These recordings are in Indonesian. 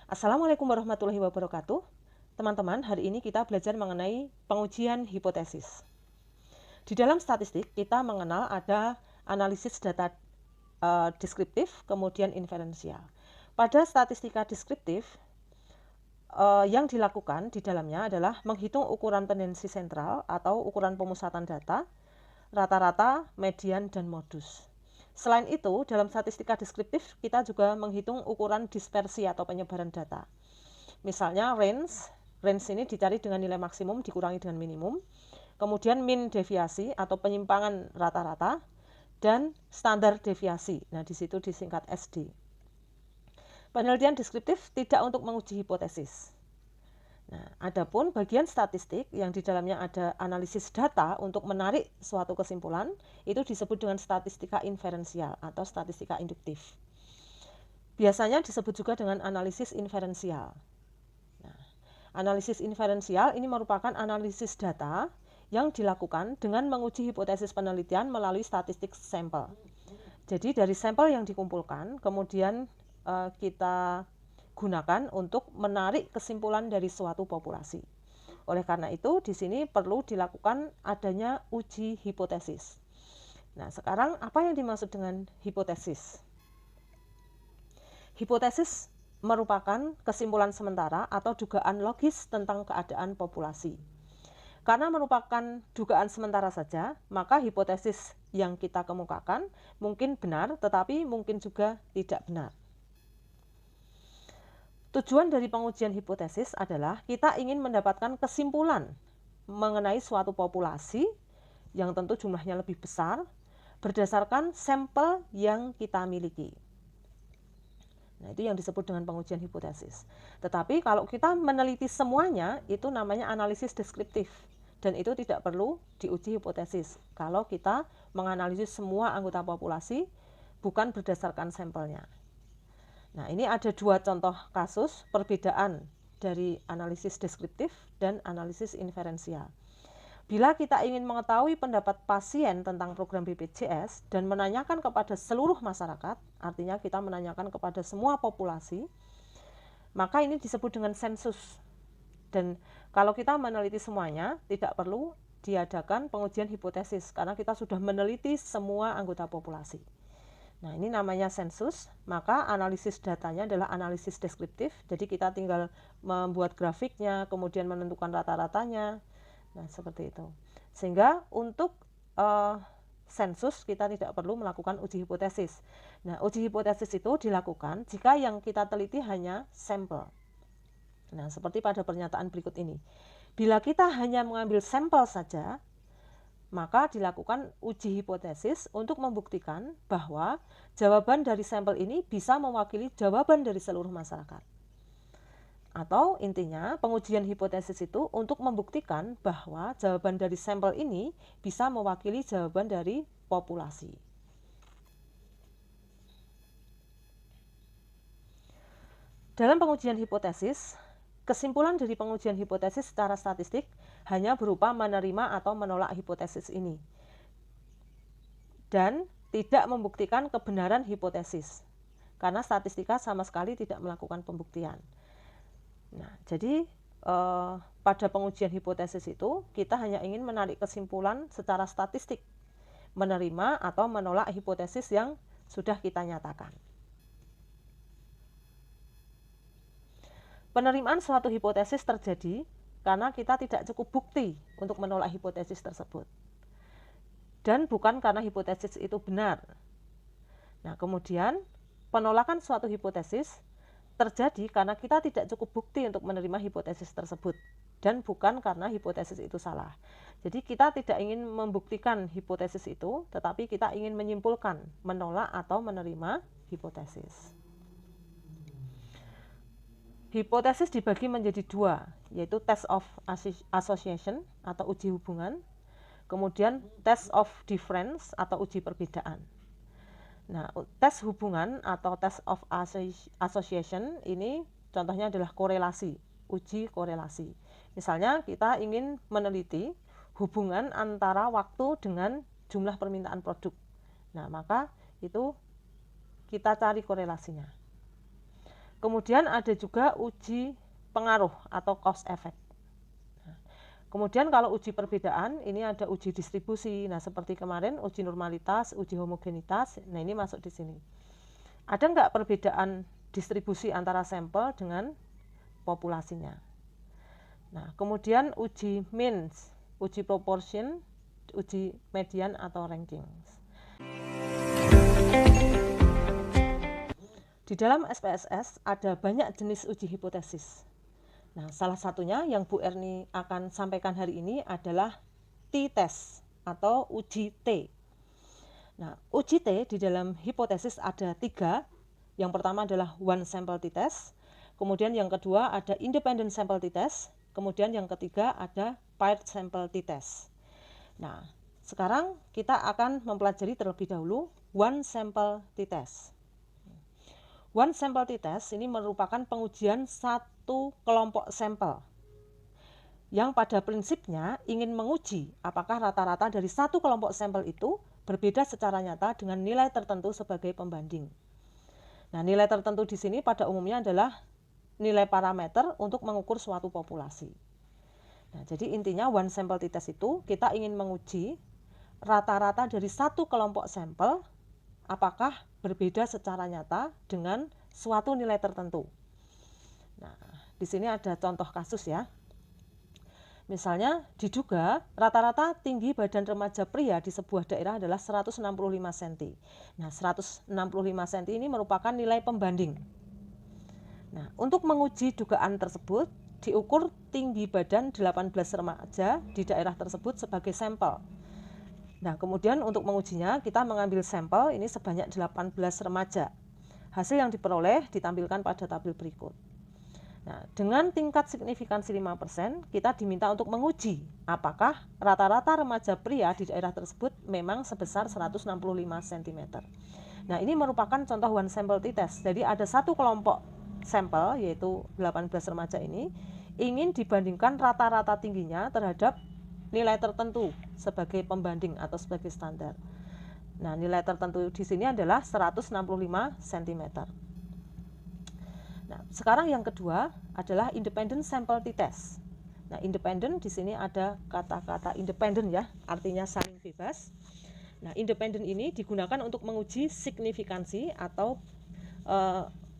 Assalamualaikum warahmatullahi wabarakatuh. Teman-teman, hari ini kita belajar mengenai pengujian hipotesis. Di dalam statistik, kita mengenal ada analisis data deskriptif, kemudian inferensial. Pada statistika deskriptif, yang dilakukan di dalamnya adalah menghitung ukuran tendensi sentral atau ukuran pemusatan data, rata-rata, median, dan modus. Selain itu, dalam statistika deskriptif, kita juga menghitung ukuran dispersi atau penyebaran data. Misalnya range ini dicari dengan nilai maksimum dikurangi dengan minimum, kemudian mean deviasi atau penyimpangan rata-rata, dan standar deviasi. Nah, di situ disingkat SD. Penelitian deskriptif tidak untuk menguji hipotesis. Nah, adapun bagian statistik yang di dalamnya ada analisis data untuk menarik suatu kesimpulan, itu disebut dengan statistika inferensial atau statistika induktif. Biasanya disebut juga dengan analisis inferensial. Nah, analisis inferensial ini merupakan analisis data yang dilakukan dengan menguji hipotesis penelitian melalui statistik sampel. Jadi dari sampel yang dikumpulkan, kemudian kita gunakan untuk menarik kesimpulan dari suatu populasi. Oleh karena itu, di sini perlu dilakukan adanya uji hipotesis. Nah, sekarang apa yang dimaksud dengan hipotesis? Hipotesis merupakan kesimpulan sementara atau dugaan logis tentang keadaan populasi. Karena merupakan dugaan sementara saja, maka hipotesis yang kita kemukakan mungkin benar, tetapi mungkin juga tidak benar. Tujuan dari pengujian hipotesis adalah kita ingin mendapatkan kesimpulan mengenai suatu populasi yang tentu jumlahnya lebih besar berdasarkan sampel yang kita miliki. Nah, itu yang disebut dengan pengujian hipotesis. Tetapi kalau kita meneliti semuanya, itu namanya analisis deskriptif. Dan itu tidak perlu diuji hipotesis kalau kita menganalisis semua anggota populasi bukan berdasarkan sampelnya. Nah, ini ada dua contoh kasus perbedaan dari analisis deskriptif dan analisis inferensial. Bila kita ingin mengetahui pendapat pasien tentang program BPJS dan menanyakan kepada seluruh masyarakat, artinya kita menanyakan kepada semua populasi, maka ini disebut dengan sensus. Dan kalau kita meneliti semuanya, tidak perlu diadakan pengujian hipotesis karena kita sudah meneliti semua anggota populasi. Nah, ini namanya sensus, maka analisis datanya adalah analisis deskriptif. Jadi kita tinggal membuat grafiknya, kemudian menentukan rata-ratanya. Nah, seperti itu. Sehingga untuk sensus kita tidak perlu melakukan uji hipotesis. Nah, uji hipotesis itu dilakukan jika yang kita teliti hanya sampel. Nah, seperti pada pernyataan berikut ini. Bila kita hanya mengambil sampel saja, maka dilakukan uji hipotesis untuk membuktikan bahwa jawaban dari sampel ini bisa mewakili jawaban dari seluruh masyarakat. Atau intinya pengujian hipotesis itu untuk membuktikan bahwa jawaban dari sampel ini bisa mewakili jawaban dari populasi. Dalam pengujian hipotesis, kesimpulan dari pengujian hipotesis secara statistik hanya berupa menerima atau menolak hipotesis ini dan tidak membuktikan kebenaran hipotesis karena statistika sama sekali tidak melakukan pembuktian. Nah, jadi pada pengujian hipotesis itu kita hanya ingin menarik kesimpulan secara statistik, menerima atau menolak hipotesis yang sudah kita nyatakan. Penerimaan suatu hipotesis terjadi karena kita tidak cukup bukti untuk menolak hipotesis tersebut. Dan bukan karena hipotesis itu benar. Nah, kemudian penolakan suatu hipotesis terjadi karena kita tidak cukup bukti untuk menerima hipotesis tersebut dan bukan karena hipotesis itu salah. Jadi kita tidak ingin membuktikan hipotesis itu, tetapi kita ingin menyimpulkan, menolak atau menerima hipotesis. Hipotesis dibagi menjadi dua, yaitu test of association atau uji hubungan, kemudian test of difference atau uji perbedaan. Nah, tes hubungan atau test of association ini contohnya adalah korelasi, uji korelasi. Misalnya kita ingin meneliti hubungan antara waktu dengan jumlah permintaan produk. Nah, maka itu kita cari korelasinya. Kemudian ada juga uji pengaruh atau cause effect. Kemudian kalau uji perbedaan, ini ada uji distribusi. Nah, seperti kemarin uji normalitas, uji homogenitas, nah ini masuk di sini. Ada nggak perbedaan distribusi antara sampel dengan populasinya? Nah, kemudian uji means, uji proportion, uji median atau ranking. Di dalam SPSS ada banyak jenis uji hipotesis. Nah, salah satunya yang Bu Erni akan sampaikan hari ini adalah t-test atau uji T. Nah, uji T di dalam hipotesis ada 3. Yang pertama adalah one sample t-test, kemudian yang kedua ada independent sample t-test, kemudian yang ketiga ada paired sample t-test. Nah, sekarang kita akan mempelajari terlebih dahulu one sample t-test. One sample t-test ini merupakan pengujian satu kelompok sampel yang pada prinsipnya ingin menguji apakah rata-rata dari satu kelompok sampel itu berbeda secara nyata dengan nilai tertentu sebagai pembanding. Nah, nilai tertentu di sini pada umumnya adalah nilai parameter untuk mengukur suatu populasi. Nah, jadi intinya one sample t-test itu kita ingin menguji rata-rata dari satu kelompok sampel apakah berbeda secara nyata dengan suatu nilai tertentu. Nah, di sini ada contoh kasus ya. Misalnya diduga rata-rata tinggi badan remaja pria di sebuah daerah adalah 165 cm. Nah, 165 cm ini merupakan nilai pembanding. Nah, untuk menguji dugaan tersebut, diukur tinggi badan 18 remaja di daerah tersebut sebagai sampel. Nah, kemudian untuk mengujinya kita mengambil sampel ini sebanyak 18 remaja. Hasil yang diperoleh ditampilkan pada tabel berikut. Nah, dengan tingkat signifikansi 5%, kita diminta untuk menguji apakah rata-rata remaja pria di daerah tersebut memang sebesar 165 cm. Nah, ini merupakan contoh one sample t-test. Jadi ada satu kelompok sampel yaitu 18 remaja ini ingin dibandingkan rata-rata tingginya terhadap nilai tertentu sebagai pembanding atau sebagai standar. Nah, nilai tertentu di sini adalah 165 cm. Nah, sekarang yang kedua adalah independent sample t-test. Nah, independent di sini ada kata-kata independent ya, artinya saling bebas. Nah, independent ini digunakan untuk menguji signifikansi atau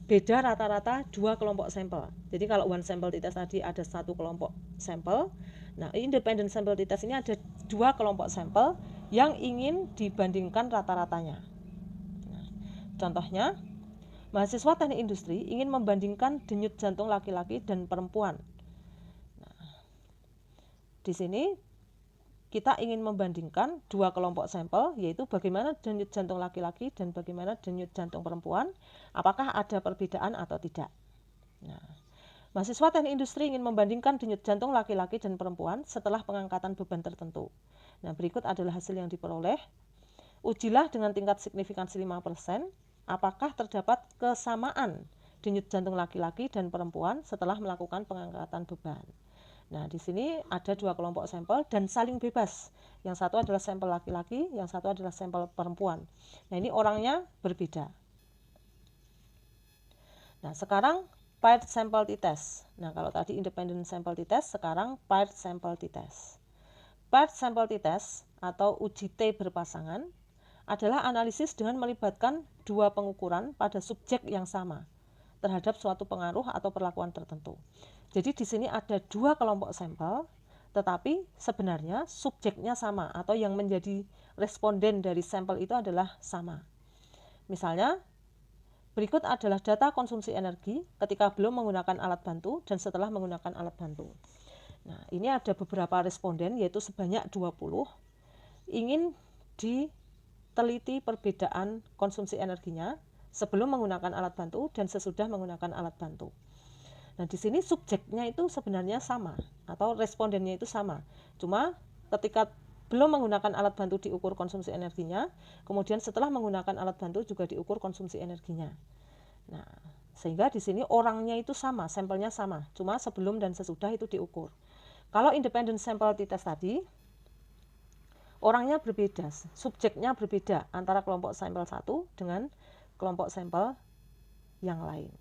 beda rata-rata dua kelompok sampel. Jadi kalau one sample t-test tadi ada satu kelompok sampel. Nah, independent sample t-test ini ada dua kelompok sampel yang ingin dibandingkan rata-ratanya. Nah, contohnya, mahasiswa teknik industri ingin membandingkan denyut jantung laki-laki dan perempuan. Nah, di sini kita ingin membandingkan dua kelompok sampel, yaitu bagaimana denyut jantung laki-laki dan bagaimana denyut jantung perempuan, apakah ada perbedaan atau tidak. Nah, mahasiswa teknik industri ingin membandingkan denyut jantung laki-laki dan perempuan setelah pengangkatan beban tertentu. Nah, berikut adalah hasil yang diperoleh. Ujilah dengan tingkat signifikansi 5%, apakah terdapat kesamaan denyut jantung laki-laki dan perempuan setelah melakukan pengangkatan beban. Nah, di sini ada dua kelompok sampel dan saling bebas. Yang satu adalah sampel laki-laki, yang satu adalah sampel perempuan. Nah, ini orangnya berbeda. Nah, sekarang paired sample t-test. Nah, kalau tadi independent sample t-test, sekarang paired sample t-test. Paired sample t-test atau uji T berpasangan adalah analisis dengan melibatkan dua pengukuran pada subjek yang sama terhadap suatu pengaruh atau perlakuan tertentu. Jadi di sini ada dua kelompok sampel, tetapi sebenarnya subjeknya sama atau yang menjadi responden dari sampel itu adalah sama. Misalnya, berikut adalah data konsumsi energi ketika belum menggunakan alat bantu dan setelah menggunakan alat bantu. Nah, ini ada beberapa responden yaitu sebanyak 20 ingin diteliti perbedaan konsumsi energinya sebelum menggunakan alat bantu dan sesudah menggunakan alat bantu. Nah, di sini subjeknya itu sebenarnya sama atau respondennya itu sama. Cuma ketika belum menggunakan alat bantu diukur konsumsi energinya, kemudian setelah menggunakan alat bantu juga diukur konsumsi energinya. Nah, sehingga di sini orangnya itu sama, sampelnya sama, cuma sebelum dan sesudah itu diukur. Kalau independent sample t-test tadi, orangnya berbeda, subjeknya berbeda antara kelompok sampel satu dengan kelompok sampel yang lain.